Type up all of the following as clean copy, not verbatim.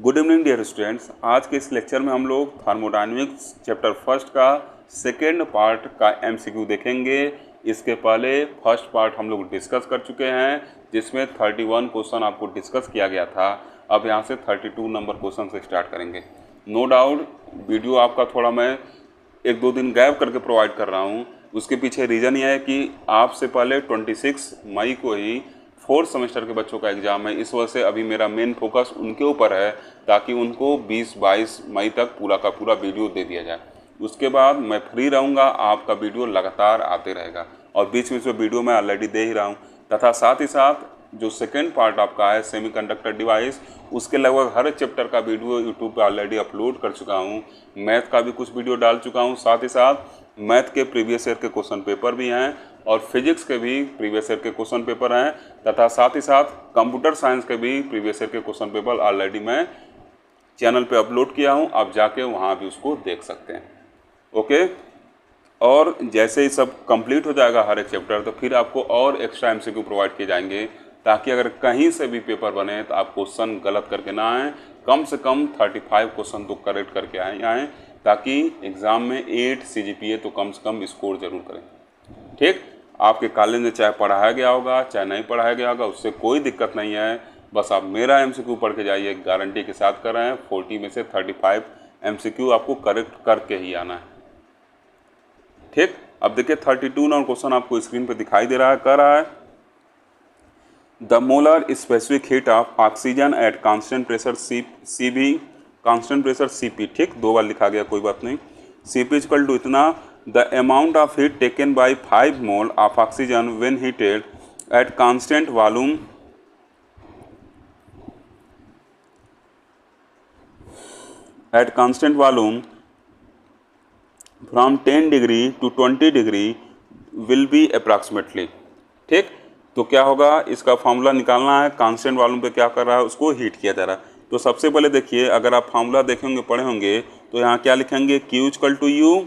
Good evening dear students. आज के इस लेक्चर में हम लोग थर्मोडायनेमिक्स चैप्टर फर्स्ट का सेकेंड पार्ट का एमसीक्यू देखेंगे। इसके पहले फर्स्ट पार्ट हम लोग डिस्कस कर चुके हैं, जिसमें 31 क्वेश्चन आपको डिस्कस किया गया था। अब यहाँ से 32 नंबर क्वेश्चन से स्टार्ट करेंगे। नो डाउट वीडियो आपका थोड़ा मैं 1-2 दिन गैप करके प्रोवाइड कर रहा हूँ। उसके पीछे रीज़न यह है कि आपसे पहले 26 मई को ही 4th सेमेस्टर के बच्चों का एग्ज़ाम है। इस वजह से अभी मेरा मेन फोकस उनके ऊपर है, ताकि उनको 20-22 मई तक पूरा का पूरा वीडियो दे दिया जाए। उसके बाद मैं फ्री रहूँगा, आपका वीडियो लगातार आते रहेगा और बीच में जो वीडियो मैं ऑलरेडी दे ही रहा हूँ। तथा साथ ही साथ जो सेकेंड पार्ट आपका है सेमीकंडक्टर डिवाइस, उसके लगभग हर चैप्टर का वीडियो यूट्यूब पे ऑलरेडी अपलोड कर चुका हूँ। मैथ का भी कुछ वीडियो डाल चुका हूँ, साथ ही साथ मैथ के प्रीवियस ईयर के क्वेश्चन पेपर भी हैं और फिजिक्स के भी प्रीवियस ईयर के क्वेश्चन पेपर हैं, तथा साथ ही साथ कंप्यूटर साइंस के भी प्रीवियस ईयर के क्वेश्चन पेपर ऑलरेडी मैं चैनल पे अपलोड किया हूँ। आप जाके वहाँ भी उसको देख सकते हैं। ओके, और जैसे ही सब कंप्लीट हो जाएगा हर एक चैप्टर, तो फिर आपको और एक्स्ट्रा एमसीक्यू प्रोवाइड किए जाएंगे, ताकि अगर कहीं से भी पेपर बने तो आप क्वेश्चन गलत करके ना आएँ। कम से कम 35 क्वेश्चन तो करेक्ट करके आएँ, ताकि एग्ज़ाम में 8 CGPA तो कम से कम स्कोर जरूर करें। ठीक, आपके कॉलेज में चाहे पढ़ाया गया होगा चाहे नहीं पढ़ाया गया होगा, उससे कोई दिक्कत नहीं है। बस आप मेरा एमसीक्यू पढ़ के जाइए, गारंटी के साथ कर रहे हैं। 40 में से 35 एमसीक्यू आपको करेक्ट करके ही आना है। ठीक, अब देखिए 32 नंबर क्वेश्चन आपको स्क्रीन पे दिखाई दे रहा है। कह रहा है the molar specific heat of oxygen at constant pressure CB, constant pressure CP। ठीक, 2 बार लिखा गया, कोई बात नहीं। CP इक्वल टू इतना the amount of heat taken by 5 mole of oxygen when heated at constant volume from 10 degree to 20 degree will be approximately। ठीक, तो क्या होगा, इसका फॉर्मूला निकालना है। कांस्टेंट वॉल्यूम पे क्या कर रहा है, उसको हीट किया जा रहा है। तो सबसे पहले देखिए, अगर आप फॉर्मूला देखेंगे पढ़े होंगे, तो यहाँ क्या लिखेंगे, Q इक्वल टू U।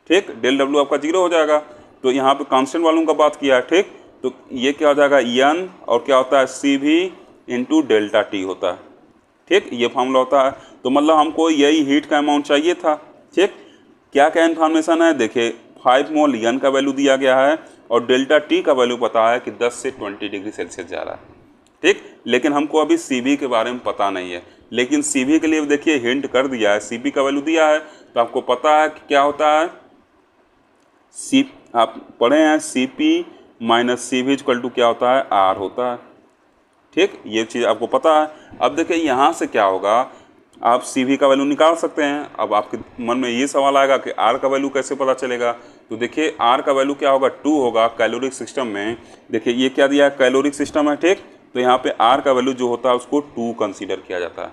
ठीक, डेल W आपका 0 हो जाएगा। तो यहाँ पे कांस्टेंट वॉल्यूम का बात किया है। ठीक, तो ये क्या हो जाएगा, N, और क्या होता है CV इंटू डेल्टा T होता है। ठीक, ये फॉर्मूला होता है। तो मतलब हमको यही हीट का अमाउंट चाहिए था। ठीक, क्या क्या इन्फॉर्मेशन है, देखिए 5 मोल N का वैल्यू दिया गया है और डेल्टा T का वैल्यू पता है कि 10 से 20 डिग्री सेल्सियस जा रहा है। ठीक, लेकिन हमको अभी CV के बारे में पता नहीं है, लेकिन CV के लिए देखिए हिंट कर दिया है, CP का वैल्यू दिया है, तो आपको पता है कि क्या होता है। आप पढ़े हैं CP minus CV equal to क्या होता है, R होता है। ठीक, ये चीज़ आपको पता है। अब देखिए यहाँ से क्या होगा, आप CV का वैल्यू निकाल सकते हैं। अब आपके मन में ये सवाल आएगा कि R का वैल्यू कैसे पता चलेगा। तो देखिए R का वैल्यू क्या होगा, 2 होगा कैलोरिक सिस्टम में। देखिए ये क्या दिया है, कैलोरिक सिस्टम है। ठीक, तो यहाँ पे R का वैल्यू जो होता है उसको 2 कंसीडर किया जाता है।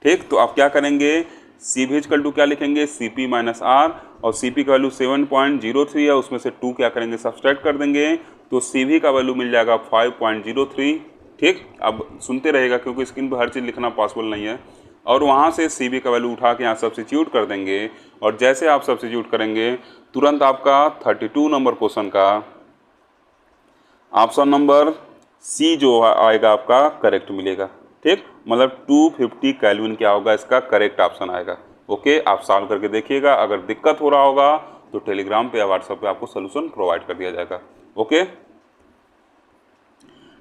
ठीक, तो आप क्या करेंगे, CV इक्वल टू क्या लिखेंगे, CP माइनस R, और CP का वैल्यू 7.03 है, उसमें से 2 क्या करेंगे, सब्सट्रैक्ट कर देंगे, तो CV का वैल्यू मिल जाएगा 5.03। ठीक, अब सुनते रहेगा क्योंकि स्क्रीन पर हर चीज़ लिखना पॉसिबल नहीं है। और वहाँ से CV का वैल्यू उठा के यहाँ सब्स्टिट्यूट कर देंगे, और जैसे आप सब्स्टिट्यूट करेंगे तुरंत आपका 32 नंबर क्वेश्चन का ऑप्शन नंबर C जो आएगा आपका करेक्ट मिलेगा। ठीक, मतलब 250 केल्विन क्या होगा, इसका करेक्ट ऑप्शन आएगा। ओके, आप सॉल्व करके देखिएगा। अगर दिक्कत हो रहा होगा तो टेलीग्राम पे या व्हाट्सएप पे आपको सोल्यूशन प्रोवाइड कर दिया जाएगा। ओके,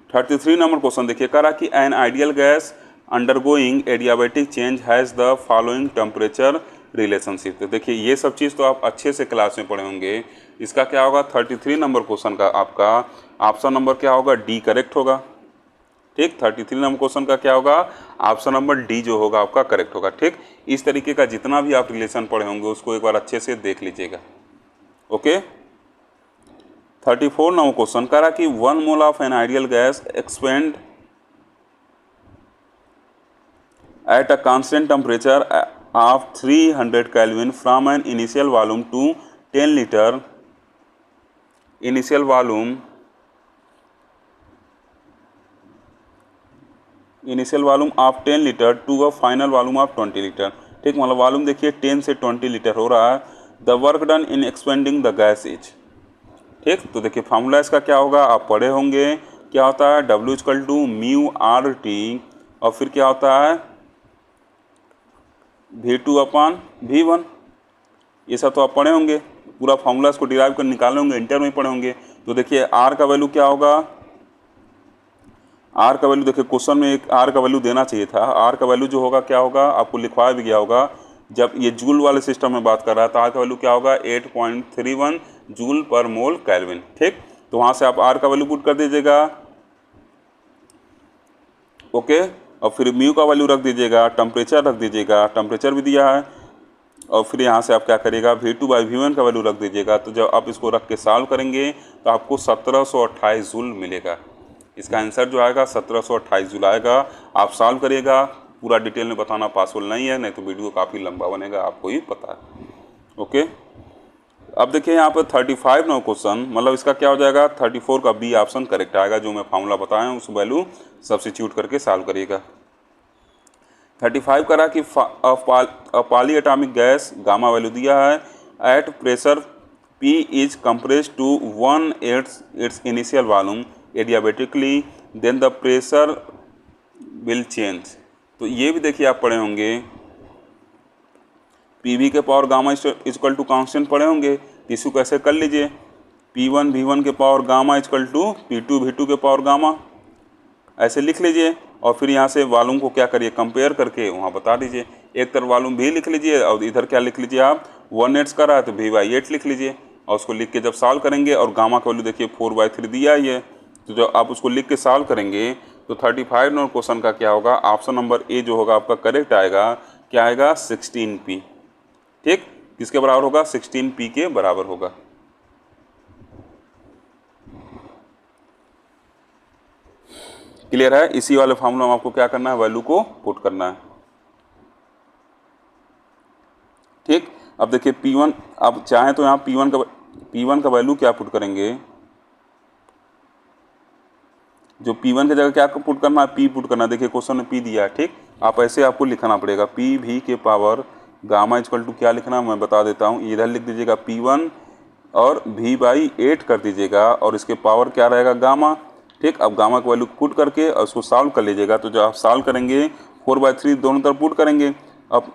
33 नंबर क्वेश्चन देखिए, कह रहा कि an ideal gas undergoing adiabatic change has the following temperature relationship. तो देखिए ये सब चीज़ तो आप अच्छे से क्लास में पढ़े होंगे। इसका क्या होगा, 33 नंबर क्वेश्चन का आपका ऑप्शन नंबर क्या होगा, D करेक्ट होगा। ठीक, 33 नंबर क्वेश्चन का क्या होगा, ऑप्शन नंबर D जो होगा आपका करेक्ट होगा। ठीक, इस तरीके का जितना भी आप रिलेशन पढ़े होंगे उसको एक बार अच्छे से देख लीजिएगा। ओके, 34 नंबर क्वेश्चन कह रहा कि 1 mole of an ideal gas expand at a constant temperature of 300 kelvin from an initial volume to 10 litre, initial volume of 10 litre to a final volume of 20 litre. ठीक, मतलब volume देखिए 10 से 20 litre हो रहा है। The work done in expanding the gas is. ठीक, तो देखिए फार्मूला इसका क्या होगा, आप पढ़े होंगे। क्या होता है, W equal to mu RT, और फिर क्या होता है V2 अपान V1, ये सब तो आप पढ़े होंगे, पूरा फॉर्मूला इसको डिराइव कर निकाले होंगे, इंटर में पढ़े होंगे। तो देखिए R का वैल्यू क्या होगा, R का वैल्यू देखिए क्वेश्चन में एक R का वैल्यू देना चाहिए था। R का वैल्यू जो होगा क्या होगा, आपको लिखवाया भी गया होगा। जब ये जूल वाले सिस्टम में बात कर रहा है तो R का वैल्यू क्या होगा, 8.31 जूल पर मोल केल्विन। ठीक, तो वहाँ से आप R का वैल्यू पुट कर दीजिएगा, ओके। और फिर म्यू का वैल्यू रख दीजिएगा, टेम्परेचर रख दीजिएगा, टेम्परेचर भी दिया है। और फिर यहाँ से आप क्या करिएगा, V2/V1 का वैल्यू रख दीजिएगा। तो जब आप इसको रख के सॉल्व करेंगे तो आपको 1728 जूल मिलेगा। इसका आंसर जो आएगा 1728 जूल आएगा। आप सॉल्व करिएगा, पूरा डिटेल में बताना पॉसिबल नहीं है, नहीं तो वीडियो काफ़ी लंबा बनेगा, आपको ही पता है, ओके। अब देखिए यहाँ पर 35 नंबर क्वेश्चन, मतलब इसका क्या हो जाएगा, 34 का बी ऑप्शन करेक्ट आएगा। जो मैं फार्मूला बताया हूँ उस वैल्यू सब्स्टिट्यूट करके सॉल्व करिएगा। 35 करा कि polyatomic gas gamma value दिया है, at pressure P is compressed to 1/8 its initial volume adiabatically, then the pressure will change. तो ये भी देखिए आप पढ़े होंगे, PV के power gamma equal to constant पढ़े होंगे। इसको कैसे कर लीजिए, P1 V1 के power gamma equal to P2 V2 के पावर गामा, ऐसे लिख लीजिए। और फिर यहाँ से वॉल्यूम को क्या करिए, कंपेयर करके वहाँ बता दीजिए। एक तरफ वॉल्यूम भी लिख लीजिए और इधर क्या लिख लीजिए आप, 1/8 का रहा है तो V/8 लिख लीजिए। और उसको लिख के जब सॉल्व करेंगे, और गामा का वैल्यू देखिए 4/3 दिया ही है, तो जब आप उसको लिख के सॉल्व करेंगे तो 35 नंबर क्वेश्चन का क्या होगा, ऑप्शन नंबर ए जो होगा आपका करेक्ट आएगा। क्या आएगा, 16P। ठीक, किसके बराबर होगा, 16P के बराबर होगा। क्लियर है। इसी वाले फॉर्मूला में आपको क्या करना है, वैल्यू को पुट करना है। ठीक, अब देखिए P1, अब चाहें तो यहाँ P1 का वैल्यू क्या पुट करेंगे, जो P1 की जगह क्या पुट करना है, P पुट करना है। देखिए क्वेश्चन में P दिया है, ठीक। आप ऐसे आपको लिखना पड़ेगा, PV के पावर गामा इक्वल टू क्या लिखना है मैं बता देता हूँ। इधर लिख दीजिएगा P1 और V/8 कर दीजिएगा, और इसके पावर क्या रहेगा, गामा। ठीक, अब गामा का वैल्यू पुट करके और उसको सॉल्व कर लीजिएगा। तो जब आप सॉल्व करेंगे 4/3 दोनों तरफ पुट करेंगे। अब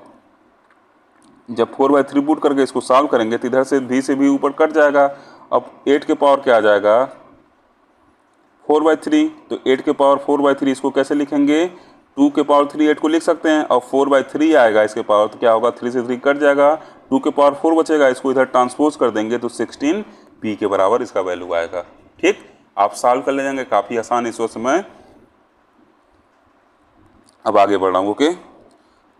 जब 4/3 पुट करके इसको सॉल्व करेंगे तो इधर से V से भी ऊपर कट जाएगा। अब 8 के पावर क्या आ जाएगा, 4/3। तो 8 के पावर 4/3 इसको कैसे लिखेंगे, 2 के पावर 3 8 को लिख सकते हैं, और 4/3 आएगा इसके पावर, तो क्या होगा, 3 से 3 कट जाएगा, 2 के पावर 4 बचेगा, इसको इधर ट्रांसपोज कर देंगे तो 16P के बराबर इसका वैल्यू आएगा। ठीक, आप सॉल्व कर ले जाएंगे, काफ़ी आसान इस वक्त में। अब आगे बढ़ रहा हूँ, ओके।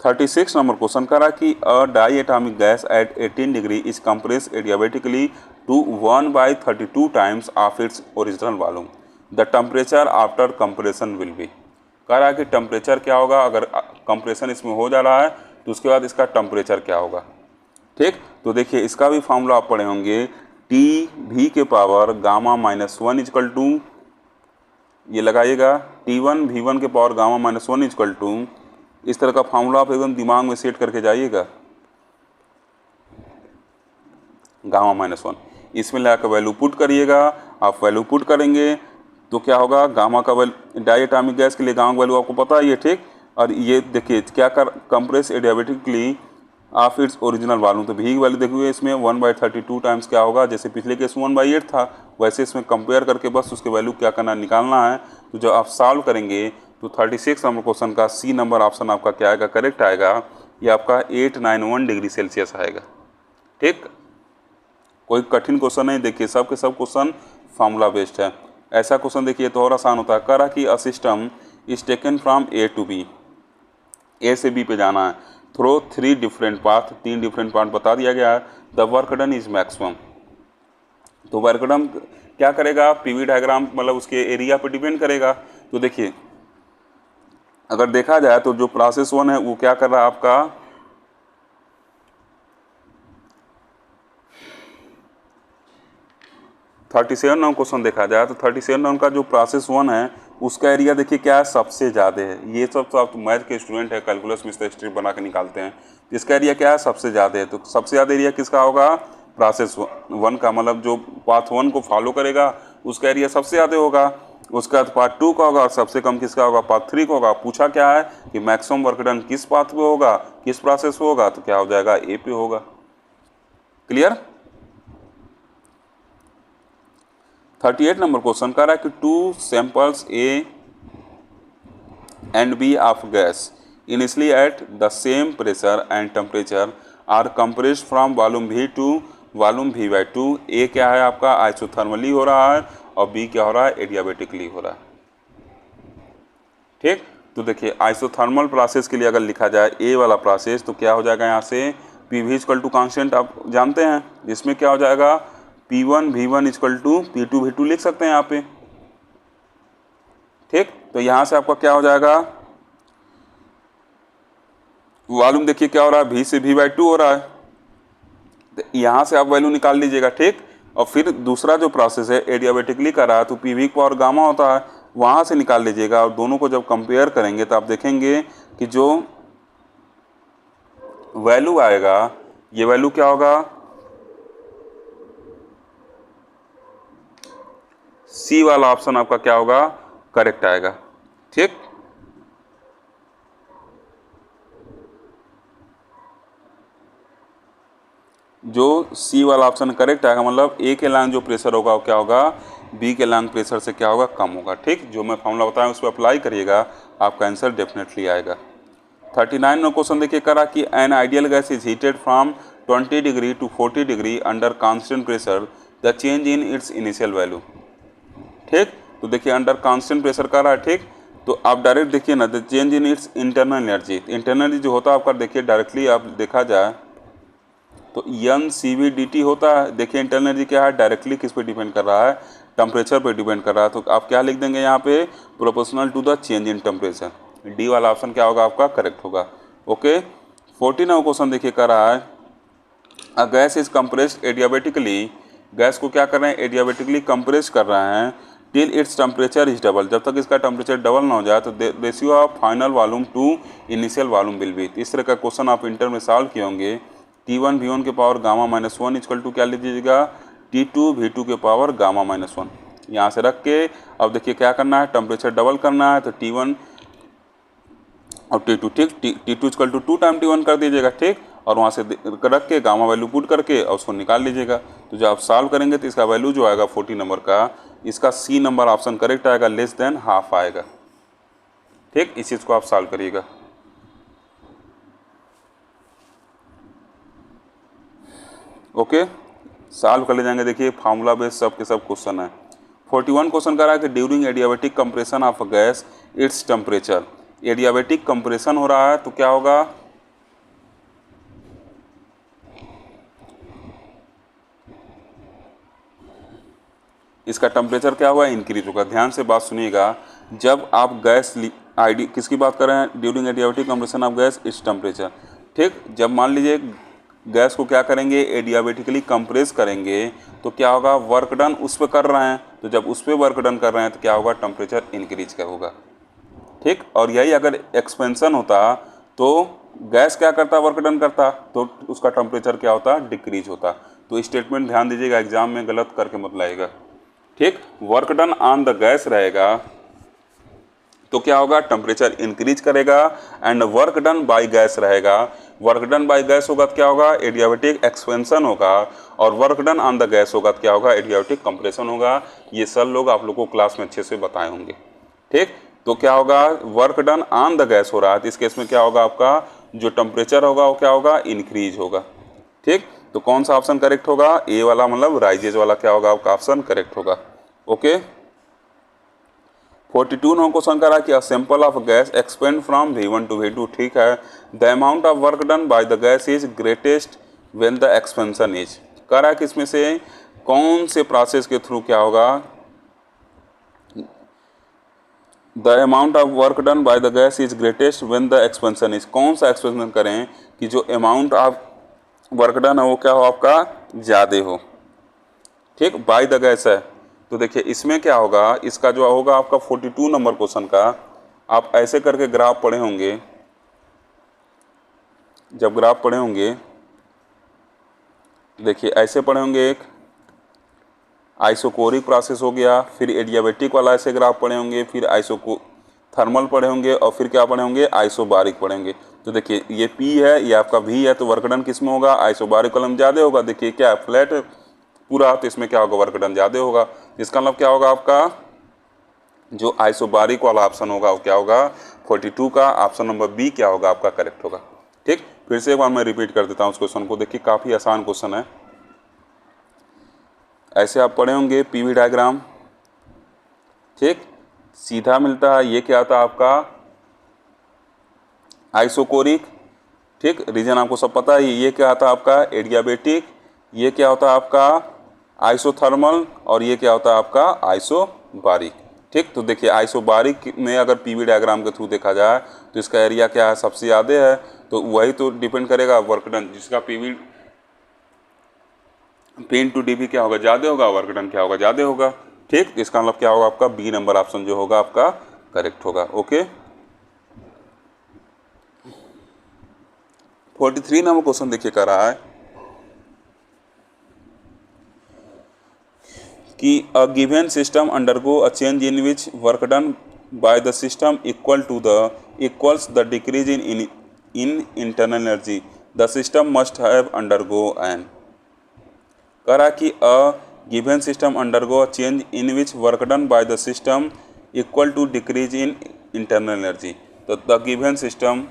36 नंबर क्वेश्चन करा कि a diatomic gas at 18 degree is compress adiabatically to 1/32 times of its original volume, the temperature after compression will be. कह रहा है कि टेम्परेचर क्या होगा, अगर कंप्रेशन इसमें हो जा रहा है तो उसके बाद इसका टेम्परेचर क्या होगा। ठीक, तो देखिए इसका भी फॉर्मूला आप पढ़े होंगे, TV के पावर गामा -1 इक्वल टू, ये लगाइएगा, T1 V1 के पावर गामा -1 इक्वल टू, इस तरह का फॉर्मूला आप एकदम दिमाग में सेट करके जाइएगा, गामा -1 इसमें लाकर वैल्यू पुट करिएगा। आप वैल्यू पुट करेंगे तो क्या होगा, गामा का वैल्यू डाई एटॉमिक गैस के लिए गामा का वैल्यू आपको पता ही है, ठीक। और ये देखिए क्या कर, compress adiabatically of its original volume, तो V की वैल्यू देखिए इसमें 1/32 टाइम्स क्या होगा, जैसे पिछले केस 1/8 था, वैसे इसमें कंपेयर करके बस उसके वैल्यू क्या करना निकालना है। तो जब आप सॉल्व करेंगे तो 36 नंबर क्वेश्चन का C नंबर ऑप्शन आपका क्या आएगा, करेक्ट आएगा। ये आपका 891 डिग्री सेल्सियस आएगा। ठीक, कोई कठिन क्वेश्चन नहीं, देखिए सब के सब क्वेश्चन फार्मूला बेस्ड है। ऐसा क्वेश्चन देखिए तो और आसान होता है। कह रहा कि a system is taken from A to B, A से B पे जाना है, through 3 different path, 3 different path बता दिया गया है। The work done is maximum, तो वर्क डन क्या करेगा, PV डायग्राम मतलब उसके एरिया पे डिपेंड करेगा। तो देखिए अगर देखा जाए तो जो प्रोसेस 1 है वो क्या कर रहा है आपका, नंबर क्वेश्चन देखा जाए तो 37 नंबर का जो प्रोसेस 1 है उसका एरिया देखिए क्या है, सबसे ज़्यादा है। ये सब तो आप मैथ के स्टूडेंट है, कैलकुलस में स्ट्रिप बना के निकालते हैं। इसका एरिया क्या है, सबसे ज़्यादा है। तो सबसे ज़्यादा एरिया किसका होगा, प्रोसेस 1 का, मतलब जो पाथ 1 को फॉलो करेगा उसका एरिया सबसे ज़्यादा होगा। उसका पार्ट 2 का होगा और सबसे कम किसका होगा, पार्ट 3 का होगा। पूछा क्या है कि मैक्सिमम वर्क डन किस पाथ पे होगा, किस प्रोसेस पे होगा, तो क्या हो जाएगा, ए पे होगा। क्लियर। 38 नंबर क्वेश्चन कह रहा है कि 2 samples A and B of gas initially at the same pressure and temperature are compressed from volume V to volume V by 2। A क्या है आपका, आइसोथर्मली हो रहा है और B क्या हो रहा है, एडियाबेटिकली हो रहा है। ठीक, तो देखिए आइसोथर्मल प्रोसेस के लिए अगर लिखा जाए A वाला प्रोसेस तो क्या हो जाएगा, यहाँ से PV इक्वल टू कॉन्स्टेंट आप जानते हैं, इसमें क्या हो जाएगा P1 V1 equal to P2 V2 लिख सकते हैं यहाँ पे। ठीक, तो यहाँ से आपका क्या हो जाएगा, वॉल्यूम देखिए क्या हो रहा है, V से V बाई 2 हो रहा है, तो यहाँ से आप वैल्यू निकाल लीजिएगा। ठीक, और फिर दूसरा जो प्रोसेस है एडियाबेटिकली कर रहा है तो PV पावर गामा होता है, वहाँ से निकाल लीजिएगा। और दोनों को जब कंपेयर करेंगे तो आप देखेंगे कि जो वैल्यू आएगा ये वैल्यू क्या होगा, सी वाला ऑप्शन आपका क्या होगा, करेक्ट आएगा। ठीक, जो सी वाला ऑप्शन करेक्ट आएगा, मतलब ए के लांग जो प्रेशर होगा वो क्या होगा, बी के लांग प्रेशर से क्या होगा, कम होगा। ठीक, जो मैं फॉर्मूला बताया उस पर अप्लाई करिएगा, आपका आंसर डेफिनेटली आएगा। 39 में क्वेश्चन देखिए करा कि an ideal gas is heated from 20 degree to 40 degree under constant pressure, the change in its initial value. ठीक, तो देखिए अंडर कांस्टेंट प्रेशर कर रहा है। ठीक, तो आप डायरेक्ट देखिए ना, the change in it's internal energy, internal energy जो होता है आपका, देखिए डायरेक्टली आप देखा जाए तो NCV/dt होता है। देखिए इंटरनल एनर्जी क्या है, डायरेक्टली किस पे डिपेंड कर रहा है, टेम्परेचर पे डिपेंड कर रहा है। तो आप क्या लिख देंगे यहाँ पे, proportional to the change in temperature. D वाला ऑप्शन क्या होगा आपका, करेक्ट होगा। ओके, 49 क्वेश्चन देखिए कर रहा है, a gas is compressed adiabatically, gas को क्या कर रहे हैं, एडियाबेटिकली कंप्रेस कर रहे हैं, till its temperature is double, जब तक इसका टेम्परेचर डबल ना हो जाए, तो ratio of final volume to initial volume will be. इस तरह का क्वेश्चन आप इंटर में सॉल्व किए होंगे। T1 V1 के पावर गामा -1 इक्वल टू क्या लिख दीजिएगा, T2 V2 के पावर गामा -1। यहाँ से रख के अब देखिए क्या करना है, टेम्परेचर डबल करना है, तो T1 और T2। ठीक, T2 equal to 2 time T1 कर दीजिएगा। ठीक, और वहाँ से रख के गामा वैल्यू पुट करके और उसको निकाल लीजिएगा। तो जब आप सॉल्व करेंगे तो इसका वैल्यू जो आएगा 40 नंबर का, इसका सी नंबर ऑप्शन करेक्ट आएगा, लेस देन हाफ आएगा। ठीक, इस चीज़ को आप सॉल्व करिएगा। ओके, सॉल्व कर ले जाएंगे। देखिए फार्मूला बेस सब के सब क्वेश्चन है। 41 क्वेश्चन कर रहा है कि during adiabatic compression of a gas its temperature, adiabatic compression हो रहा है तो क्या होगा, इसका टेम्परेचर क्या हुआ, इंक्रीज होगा। ध्यान से बात सुनिएगा, जब आप गैस आईडी किसकी बात कर रहे हैं, during adiabatic compression of gas its temperature. ठीक, जब मान लीजिए गैस को क्या करेंगे, एडियाबेटिकली कंप्रेस करेंगे तो क्या होगा, वर्क डन उस पर कर रहे हैं, तो जब उस पर वर्क डन कर रहे हैं तो क्या होगा, टेम्परेचर इंक्रीज का होगा। ठीक, और यही अगर एक्सपेंशन होता तो गैस क्या करता, वर्क डन करता, तो उसका टेम्परेचर क्या होता, डिक्रीज होता। तो स्टेटमेंट ध्यान दीजिएगा, एग्जाम में गलत करके मत लाइएगा। ठीक, work done on the gas रहेगा तो क्या होगा, टेम्परेचर इंक्रीज करेगा। And work done by gas रहेगा, वर्क डन बाय गैस होगा तो क्या होगा, एडियाबेटिक एक्सपेंशन होगा। और work done on the gas होगा तो क्या होगा, एडियाबेटिक कंप्रेशन होगा। ये सब लोग आप लोगों को क्लास में अच्छे से बताए होंगे। ठीक, तो क्या होगा, work done on the gas हो रहा है तो इस केस में क्या होगा, आपका जो टेम्परेचर होगा वो क्या होगा, इंक्रीज होगा। ठीक, तो कौन सा ऑप्शन करेक्ट होगा, ए वाला, मतलब राइजेज वाला क्या होगा आपका ऑप्शन करेक्ट होगा। ओके, 42 नंबर क्वेश्चन करा कि a sample of gas expand from V1 to V2। ठीक है, the amount of work done by the gas is greatest when the expansion is. करा कि इसमें से कौन से प्रोसेस के थ्रू क्या होगा, the amount of work done by the gas is greatest when the expansion is. कौन सा एक्सपेंशन करें कि जो अमाउंट ऑफ वर्क डन है वो क्या हो, आपका ज़्यादा हो। ठीक, बाय द गैस है तो देखिए इसमें क्या होगा, इसका जो होगा आपका 42 नंबर क्वेश्चन का, आप ऐसे करके ग्राफ पढ़े होंगे, जब ग्राफ पढ़े होंगे देखिए ऐसे पढ़े होंगे एक, आइसोकोरिक प्रोसेस हो गया, फिर एडियाबेटिक वाला ऐसे ग्राफ पढ़े होंगे, फिर थर्मल पढ़े होंगे और फिर क्या पढ़े होंगे, आइसोबारिक पढ़ेंगे। तो देखिए ये P है, ये आपका V है, तो वर्क डन किस में होगा, आइसोबारिक कॉलम ज़्यादा होगा। देखिए क्या है, फ्लैट पूरा, तो इसमें क्या होगा, वर्क डन ज़्यादा होगा। इसका मतलब क्या होगा, आपका जो आइसोबारिक वाला ऑप्शन होगा वो क्या होगा, 42 का ऑप्शन नंबर बी क्या होगा आपका करेक्ट होगा। ठीक, फिर से एक बार मैं रिपीट कर देता हूँ उस क्वेश्चन को। देखिए काफ़ी आसान क्वेश्चन है। ऐसे आप पढ़े होंगे PV डायग्राम, ठीक, सीधा मिलता है, ये क्या था आपका आइसोकोरिक, ठीक, रीजन आपको सब पता है। ये क्या आता है आपका एडियाबेटिक, ये क्या होता है आपका आइसोथर्मल, और ये क्या होता है आपका आइसोबारिक। ठीक, तो देखिए आइसोबारिक में अगर PV डायग्राम के थ्रू देखा जाए तो इसका एरिया क्या है, सबसे ज़्यादा है, तो वही तो डिपेंड करेगा वर्क डन, जिसका P इंटू DV क्या होगा, ज़्यादा होगा, वर्क डन क्या होगा, ज़्यादा होगा। ठीक, इसका मतलब क्या होगा आपका बी नंबर ऑप्शन जो होगा आपका करेक्ट होगा। ओके, 43 नंबर क्वेश्चन देखिए कर रहा है कि a given system undergo a change in which work done by the system equals the decrease in internal energy, the system must have undergo an. कह रहा कि a given system undergo a change in which work done by the system equal to decrease in internal energy. तो the given system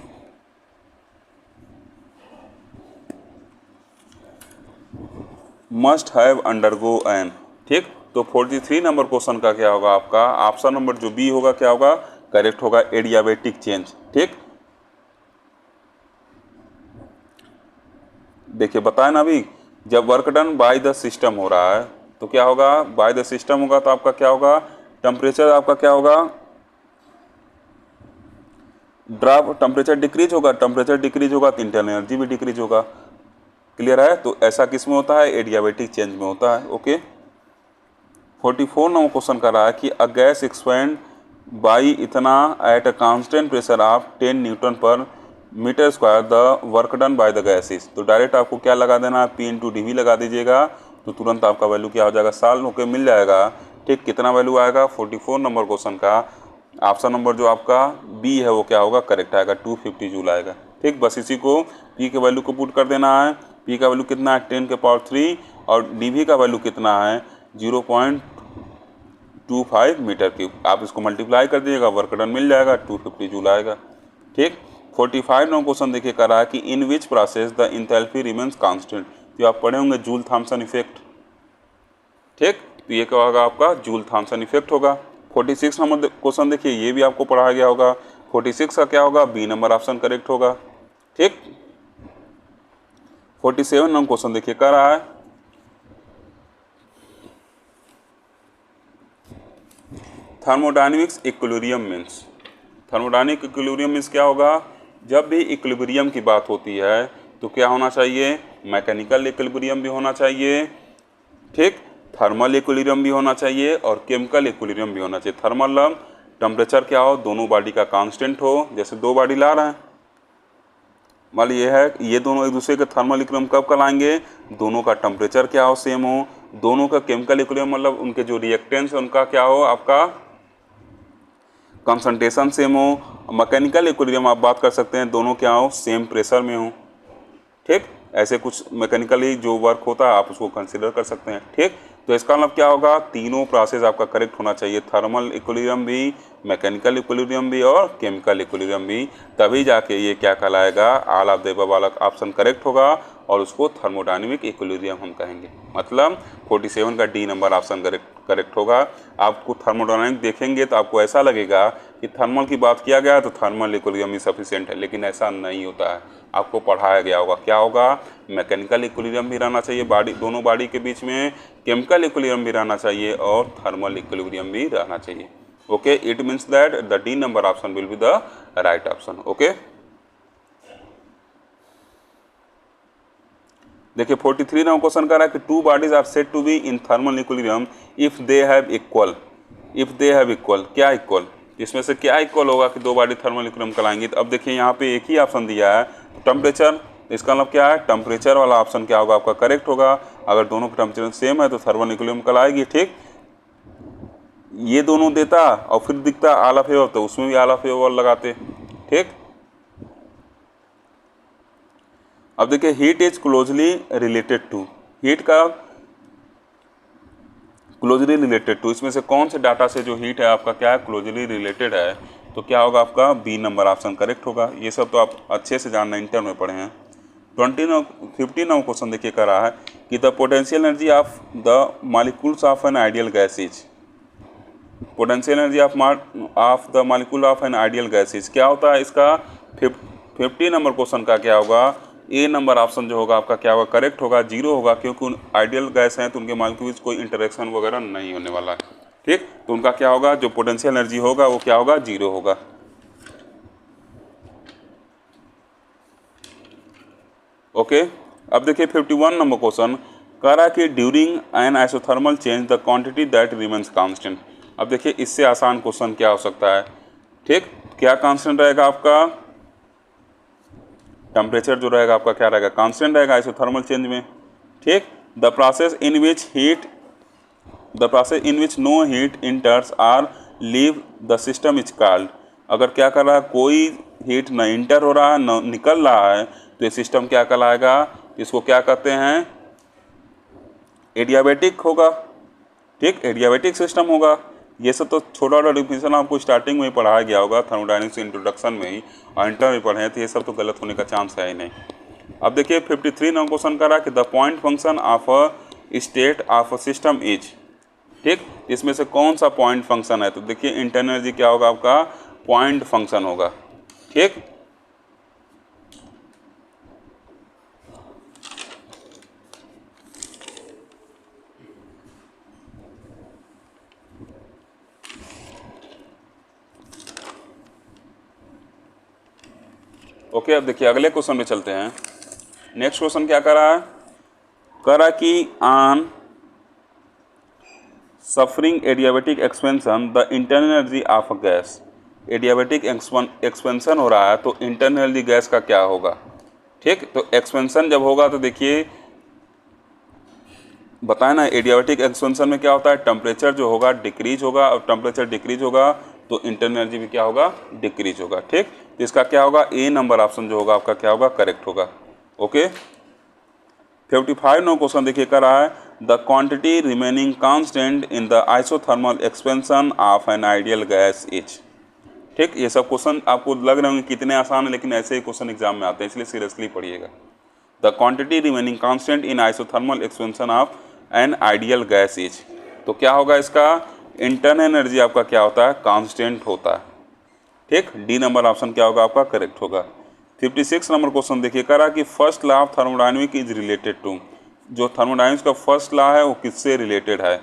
must have undergo an. ठीक, तो 43 number question का क्या होगा आपका ऑप्शन नंबर जो बी होगा क्या होगा करेक्ट होगा, एडियाबेटिक चेंज। ठीक, देखिए बताया ना अभी, जब work done by the system हो रहा है तो क्या होगा, बाय द सिस्टम होगा तो आपका क्या होगा, टेम्परेचर आपका क्या होगा, ड्रॉप, टेम्परेचर डिक्रीज होगा, टेम्परेचर डिक्रीज होगा तो इंटरनल एनर्जी भी डिक्रीज होगा। क्लियर है, तो ऐसा किस में होता है, एडियाबेटिक चेंज में होता है। ओके, 44 नंबर क्वेश्चन कर रहा है कि अ गैस एक्सपेंड बाई इतना at a constant pressure of 10 newton per meter square the work done by the gases. तो डायरेक्ट आपको क्या लगा देना है, P इंटू DV लगा दीजिएगा, तो तुरंत आपका वैल्यू क्या हो जाएगा, साल होकर मिल जाएगा। ठीक, कितना वैल्यू आएगा 44 नंबर क्वेश्चन का ऑप्शन नंबर जो आपका बी है वो क्या होगा करेक्ट आएगा, 250 जूल आएगा। ठीक, बस इसी को P के वैल्यू को पुट कर देना है। P का वैल्यू कितना है 10 के पावर 3 और DV का वैल्यू कितना है 0.25 मीटर क्यूब। आप इसको मल्टीप्लाई कर दीजिएगा, वर्क डन मिल जाएगा, 250 जूल आएगा। ठीक, 45 नंबर क्वेश्चन देखिए कर रहा है कि in which process the enthalpy remains constant. तो आप पढ़े होंगे जूल थॉमसन इफेक्ट। ठीक, तो ये क्या होगा आपका जूल थॉमसन इफेक्ट होगा। 46 नंबर क्वेश्चन देखिए, ये भी आपको पढ़ाया गया होगा। 46 का क्या होगा, बी नंबर ऑप्शन करेक्ट होगा। ठीक, 47 नंबर क्वेश्चन देखिए कर रहा है thermodynamics equilibrium means. Thermodynamic equilibrium means क्या होगा, जब भी इक्विलिब्रियम की बात होती है तो क्या होना चाहिए, मैकेनिकल इक्विलिब्रियम भी होना चाहिए। ठीक, थर्मल इक्विलिब्रियम भी होना चाहिए और केमिकल इक्विलिब्रियम भी होना चाहिए। थर्मल टेम्परेचर क्या हो, दोनों बॉडी का कांस्टेंट हो। जैसे दो बॉडी ला रहे हैं, मान लीजिए है ये दोनों एक दूसरे के थर्मल इक्विलिब्रियम कब कहलाएंगे, दोनों का टेम्परेचर क्या हो सेम हो। दोनों का केमिकल इक्विलिब्रियम मतलब उनके जो रिएक्टेंट्स है उनका क्या हो, आपका कंसंट्रेशन सेम हो। मैकेनिकल इक्विलिब्रियम आप बात कर सकते हैं दोनों क्या हो, सेम प्रेशर में हो। ठीक, ऐसे कुछ मैकेनिकली जो वर्क होता है आप उसको कंसिडर कर सकते हैं। ठीक, तो इसका मतलब क्या होगा, तीनों प्रोसेस आपका करेक्ट होना चाहिए, थर्मल इक्विलिब्रियम भी, मैकेनिकल इक्विलिब्रियम भी और केमिकल इक्विलिब्रियम भी, तभी जाके ये क्या कहलाएगा, ऑल ऑफ द अबव वाला ऑप्शन करेक्ट होगा और उसको थर्मोडायनेमिक इक्विलिब्रियम हम कहेंगे। मतलब 47 का डी नंबर ऑप्शन करेक्ट होगा। आपको थर्मोडायनेमिक देखेंगे तो आपको ऐसा लगेगा कि थर्मल की बात किया गया तो थर्मल इक्विलिब्रियम ही सफिशिएंट है, लेकिन ऐसा नहीं होता है। आपको पढ़ाया गया होगा क्या होगा, मैकेनिकल इक्विलिब्रियम भी रहना चाहिए बॉडी, दोनों बॉडी के बीच में केमिकल इक्विलिब्रियम भी रहना चाहिए और थर्मल इक्विलिब्रियम भी रहना चाहिए। Okay, it means that the D number option will be the right option. Okay, देखिए 43 नंबर क्वेश्चन कर रहा है कि two bodies are said to be in thermal equilibrium if they have equal. If they have equal, क्या equal, इसमें से क्या equal होगा कि दो बॉडी थर्मल इक्विलिब्रियम कहलाएंगी। तो अब देखिए यहाँ पे एक ही ऑप्शन दिया है टेम्परेचर, इसका मतलब क्या है, टेम्परेचर वाला ऑप्शन क्या होगा आपका करेक्ट होगा। अगर दोनों का टेम्परेचर सेम है तो थर्मल इक्विलिब्रियम कहलाएगी। ठीक, ये दोनों देता और फिर दिखता आला फेवर, तो उसमें भी आला फेवर लगाते। ठीक, अब देखिए heat is closely related to, heat का क्लोजली रिलेटेड टू, इसमें से कौन से डाटा से जो हीट है आपका क्या है, क्लोजली रिलेटेड है, तो क्या होगा आपका बी नंबर ऑप्शन करेक्ट होगा। ये सब तो आप अच्छे से जानना, इंटर में पढ़े हैं। 15 क्वेश्चन देखिए कर रहा है कि the potential energy of the molecules of an ideal gas is, potential energy of the molecule of an ideal gas is क्या होता है इसका। 50 नंबर क्वेश्चन का क्या होगा, ए नंबर ऑप्शन जो होगा आपका क्या होगा, करेक्ट होगा, 0 होगा, क्योंकि आइडियल गैस हैं तो उनके मॉलिक्यूल्स कोई इंटरेक्शन वगैरह नहीं होने वाला है। ठीक, तो उनका क्या होगा, जो पोटेंशियल एनर्जी होगा वो क्या होगा, 0 होगा। ओके, अब देखिए 51 नंबर क्वेश्चन कह रहा है कि during an isothermal change the quantity that remains constant. अब देखिए इससे आसान क्वेश्चन क्या हो सकता है। ठीक, क्या कांस्टेंट रहेगा आपका, टेम्परेचर जो रहेगा आपका क्या रहेगा, कांस्टेंट रहेगा आइसोथर्मल चेंज में। ठीक, the process in which no heat enters or leave the system is called. अगर क्या कर रहा है, कोई हीट न इंटर हो रहा है न निकल रहा है, तो ये सिस्टम क्या कहलाएगा, इसको क्या कहते हैं, एडियाबैटिक होगा। ठीक, एडियाबैटिक सिस्टम होगा। ये सब तो छोटा छोटा डिफिनेशन आपको स्टार्टिंग में ही पढ़ाया गया होगा, थर्मोडायनेमिक्स इंट्रोडक्शन में ही, और इंटर में पढ़े हैं, तो ये सब तो गलत होने का चांस है ही नहीं। अब देखिए 53 नंबर क्वेश्चन कर रहा है कि the point function of a state of a system is. ठीक, इसमें से कौन सा पॉइंट फंक्शन है, तो देखिए इंटरनल एनर्जी क्या होगा आपका, पॉइंट फंक्शन होगा। ठीक, ओके, अब देखिए अगले क्वेश्चन में चलते हैं। नेक्स्ट क्वेश्चन क्या कर रहा है, कह रहा कि on suffering adiabatic expansion the internal energy of a gas. Adiabatic expansion हो रहा है तो इंटरनल एनर्जी गैस का क्या होगा। ठीक, तो एक्सपेंशन जब होगा तो देखिए बताए ना, एडियाबैटिक एक्सपेंशन में क्या होता है, टेम्परेचर जो होगा डिक्रीज होगा, और टेम्परेचर डिक्रीज होगा तो इंटरनल एनर्जी भी क्या होगा, डिक्रीज होगा। ठीक, तो इसका क्या होगा, ए नंबर ऑप्शन जो होगा आपका क्या होगा, करेक्ट होगा। ओके, 55 नंबर क्वेश्चन देखिए कर रहा है the quantity remaining constant in the isothermal expansion of an ideal gas is. ठीक, ये सब क्वेश्चन आपको लग रहे होंगे कितने आसान है, लेकिन ऐसे ही क्वेश्चन एग्जाम में आते हैं, इसलिए सीरियसली पढ़िएगा। The quantity remaining constant in isothermal expansion of an ideal gas is, तो क्या होगा इसका, इंटरनल एनर्जी आपका क्या होता है, कांस्टेंट होता है। ठीक, डी नंबर ऑप्शन क्या होगा आपका, करेक्ट होगा। 56 नंबर क्वेश्चन देखिए कह रहा कि first law of thermodynamics is related to, जो थर्मोडायनेमिक्स का फर्स्ट लॉ है वो किससे रिलेटेड है।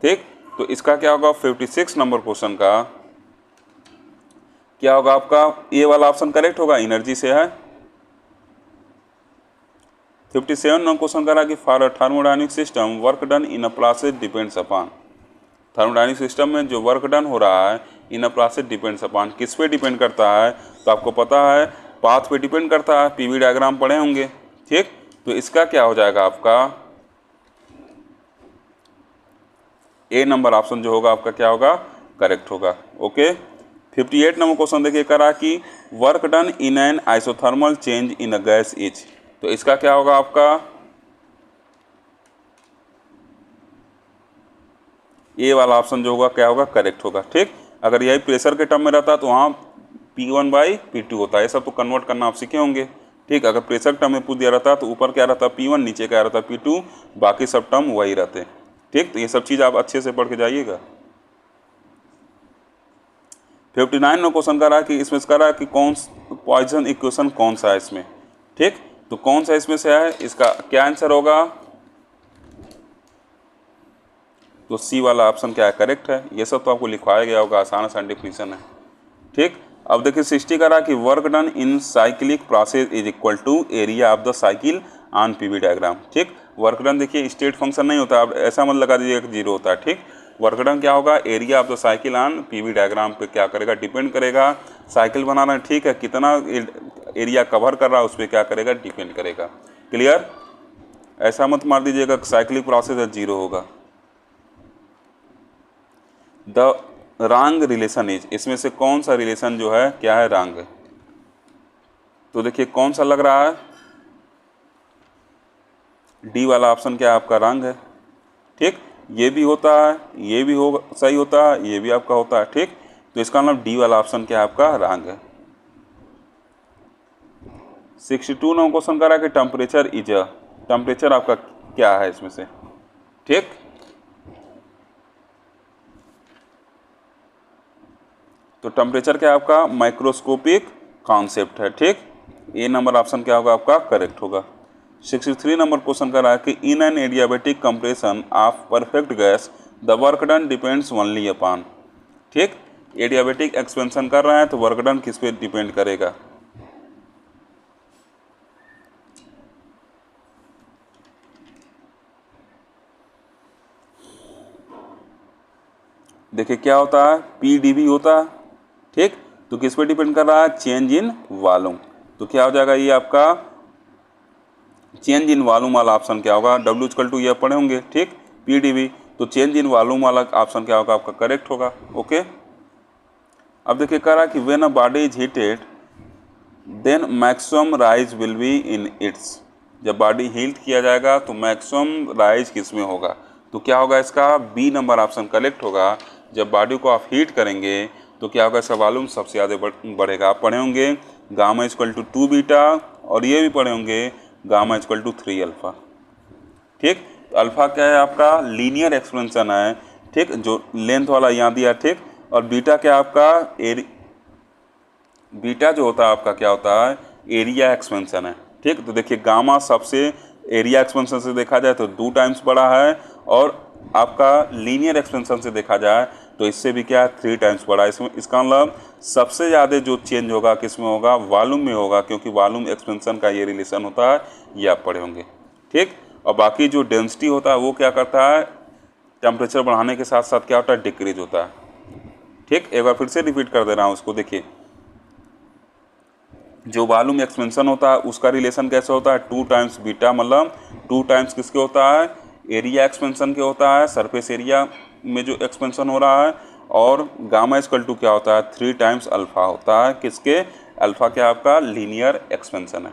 ठीक, तो इसका क्या होगा, 56 नंबर क्वेश्चन का क्या होगा आपका, ए वाला ऑप्शन करेक्ट होगा, एनर्जी से है। 57 नंबर क्वेश्चन कह रहा कि for a thermodynamic system work done in a process depends upon. Thermodynamic system में जो वर्क डन हो रहा है इन अ प्रोसेस डिपेंड्स अपॉन, किस पे डिपेंड करता है, तो आपको पता है पाथ पे डिपेंड करता है, पीवी डायग्राम पढ़े होंगे। ठीक, तो इसका क्या हो जाएगा आपका, ए नंबर ऑप्शन जो होगा आपका क्या होगा, करेक्ट होगा। ओके, 58 नंबर क्वेश्चन देखिए करा कि work done in an isothermal change in a gas is, तो इसका क्या होगा आपका, ए वाला ऑप्शन जो होगा क्या होगा, करेक्ट होगा। ठीक, अगर यही प्रेशर के टर्म में रहता तो वहाँ P1/P2 होता है, ये सब तो कन्वर्ट करना आप सीखे होंगे। ठीक, अगर प्रेशर टर्म में पूछ दिया रहता तो ऊपर क्या रहता P1, नीचे क्या रहता P2, बाकी सब टर्म वही रहते। ठीक, तो ये सब चीज़ आप अच्छे से पढ़ के जाइएगा। 59 में क्वेश्चन कर रहा है कि इसमें कह रहा है कि कौन पॉइजन इक्वेशन कौन सा है इसमें। ठीक, तो कौन सा इसमें से है, इसका क्या आंसर होगा, तो सी वाला ऑप्शन क्या है, करेक्ट है। ये सब तो आपको लिखवाया गया होगा, आसान आसान डिफिनीशन है। ठीक, अब देखिए 60 का रहा कि work done in cyclic process is equal to area of the cycle on PV diagram. ठीक, वर्क डन देखिए स्टेट फंक्शन नहीं होता, आप ऐसा मत लगा दीजिएगा कि 0 होता है। ठीक, वर्क डन क्या होगा, area of the cycle on PV diagram पे क्या करेगा, डिपेंड करेगा। साइकिल बनाना ठीक है, कितना एरिया कवर कर रहा है उस पर क्या करेगा, डिपेंड करेगा। क्लियर, ऐसा मत मार दीजिएगा साइक्लिक प्रोसेस है, 0 होगा। द रॉन्ग रिलेशन इज, इसमें से कौन सा रिलेशन जो है क्या है, रॉन्ग। तो देखिए कौन सा लग रहा है, डी वाला ऑप्शन क्या है आपका रॉन्ग है। ठीक, ये भी होता है, ये भी हो सही होता है, ये भी आपका होता है। ठीक, तो इसका मतलब डी वाला ऑप्शन क्या है आपका रॉन्ग है। 62 नंबर क्वेश्चन कह रहा है कि टेम्परेचर इज अ, टेम्परेचर आपका क्या है इसमें से। ठीक, तो टेम्परेचर क्या है आपका माइक्रोस्कोपिक कॉन्सेप्ट है। ठीक, ए नंबर ऑप्शन क्या होगा आपका करेक्ट होगा। 63 नंबर क्वेश्चन कर रहा है कि in an adiabatic compression of perfect gas the work done depends only upon. ठीक, एडियाबेटिक एक्सपेंशन कर रहा है तो वर्क डन किस पे डिपेंड करेगा। देखिए क्या होता है, पीडीवी होता है। ठीक, तो किस पे डिपेंड कर रहा है, चेंज इन वॉल्यूम। तो क्या हो जाएगा ये आपका चेंज इन वॉल्यूम वाला ऑप्शन क्या होगा, W इक्वल टू ये पढ़े होंगे। ठीक, पीडीवी, तो चेंज इन वॉल्यूम वाला ऑप्शन क्या होगा आपका करेक्ट होगा। ओके, अब देखिए कह रहा है कि when a body is heated then maximum rise will be in its. जब बॉडी हीट किया जाएगा तो मैक्सिमम राइज किस में होगा, तो क्या होगा इसका बी नंबर ऑप्शन करेक्ट होगा। जब बॉडी को आप हीट करेंगे तो क्या होगा, इसका वॉल्यूम सबसे ज़्यादा बढ़ेगा। आप पढ़े होंगे गामा इक्वल टू 2 बीटा, और ये भी पढ़े होंगे गामा इक्वल टू 3 अल्फा। ठीक, तो अल्फा क्या है आपका लीनियर एक्सपेंशन है। ठीक, जो लेंथ वाला यहाँ दिया। ठीक, और बीटा क्या आपका बीटा जो होता है आपका क्या होता है एरिया एक्सपेंशन है। ठीक, तो देखिए गामा सबसे एरिया एक्सपेंशन से देखा जाए तो 2 टाइम्स बड़ा है, और आपका लीनियर एक्सपेंशन से देखा जाए तो इससे भी क्या है 3 टाइम्स बड़ा है। इसमें इसका मतलब सबसे ज़्यादा जो चेंज होगा किस में होगा, वॉल्यूम में होगा, क्योंकि वॉल्यूम एक्सपेंशन का ये रिलेशन होता है, ये आप पढ़े होंगे। ठीक, और बाकी जो डेंसिटी होता है वो क्या करता है, टेम्परेचर बढ़ाने के साथ साथ क्या होता है डिक्रीज होता है। ठीक, एक बार फिर से रिपीट कर दे रहा हूँ उसको। देखिए जो वॉल्यूम एक्सपेंशन होता है उसका रिलेशन कैसे होता है, 2 टाइम्स बीटा, मतलब 2 टाइम्स किसके होता है एरिया एक्सपेंशन के होता है, सरफेस एरिया में जो एक्सपेंशन हो रहा है। और गामा इक्वल टू क्या होता है 3 टाइम्स अल्फा होता है, किसके, अल्फा क्या आपका लीनियर एक्सपेंशन है।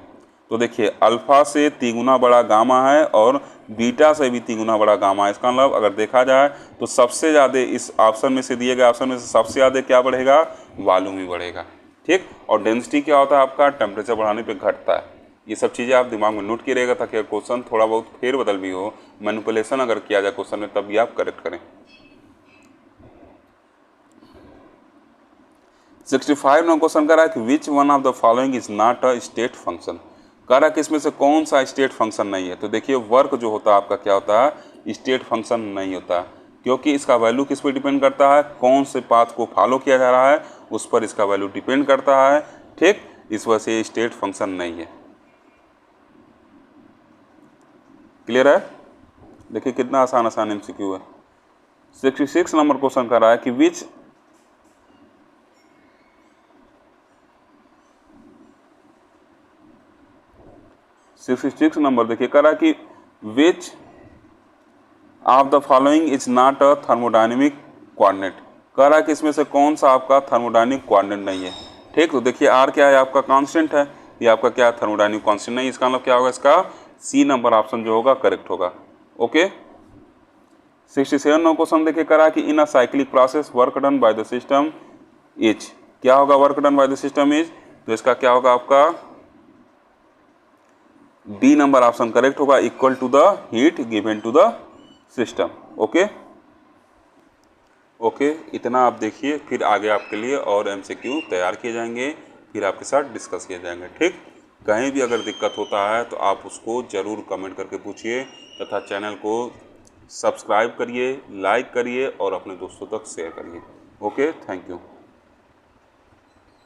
तो देखिए अल्फा से 3 गुना बड़ा गामा है और बीटा से भी 3 गुना बड़ा गामा है। इसका मतलब अगर देखा जाए तो सबसे ज़्यादा इस ऑप्शन में से दिए गए ऑप्शन में से सबसे ज़्यादा क्या बढ़ेगा, वॉल्यूम ही बढ़ेगा। ठीक, और डेंसिटी क्या होता है आपका टेम्परेचर बढ़ाने पे घटता है। ये सब चीज़ें आप दिमाग में नोट कीजिएगा ताकि क्वेश्चन थोड़ा बहुत फेरबदल भी हो, मैनिपुलेशन अगर किया जाए क्वेश्चन में तब भी आप करेक्ट करें। 65 नंबर क्वेश्चन कर रहा है कि which one of the following is not a state function. कह रहा है कि इसमें से कौन सा स्टेट फंक्शन नहीं है। तो देखिए वर्क जो होता है आपका क्या होता है स्टेट फंक्शन नहीं होता, क्योंकि इसका वैल्यू किस पे डिपेंड करता है, कौन से पाथ को फॉलो किया जा रहा है उस पर इसका वैल्यू डिपेंड करता है। ठीक, इस वजह से स्टेट फंक्शन नहीं है। क्लियर है, देखिए कितना आसान आसान एमसीक्यू है। 66 नंबर क्वेश्चन कर रहा है कि विच 66 नंबर देखिए कह रहा है कि which of the following is not a thermodynamic coordinate. कह रहा है कि इसमें से कौन सा आपका थर्मोडायनेमिक कोऑर्डिनेट नहीं है। ठीक, तो देखिए आर क्या है आपका कांस्टेंट है, ये आपका क्या है थर्मोडायनेमिक कांस्टेंट नहीं। इसका मतलब क्या होगा, इसका सी नंबर ऑप्शन जो होगा करेक्ट होगा। ओके, 67 नंबर क्वेश्चन देखिए कह रहा है कि in a cyclic process work done by the system is, क्या होगा work done by the system is, तो इसका क्या होगा आपका बी नंबर ऑप्शन करेक्ट होगा, equal to the heat given to the system. Okay okay, इतना आप देखिए, फिर आगे आपके लिए और एमसीक्यू तैयार किए जाएंगे, फिर आपके साथ डिस्कस किए जाएंगे। ठीक, कहीं भी अगर दिक्कत होता है तो आप उसको ज़रूर कमेंट करके पूछिए, तथा चैनल को सब्सक्राइब करिए, लाइक करिए और अपने दोस्तों तक शेयर करिए। Okay, thank you.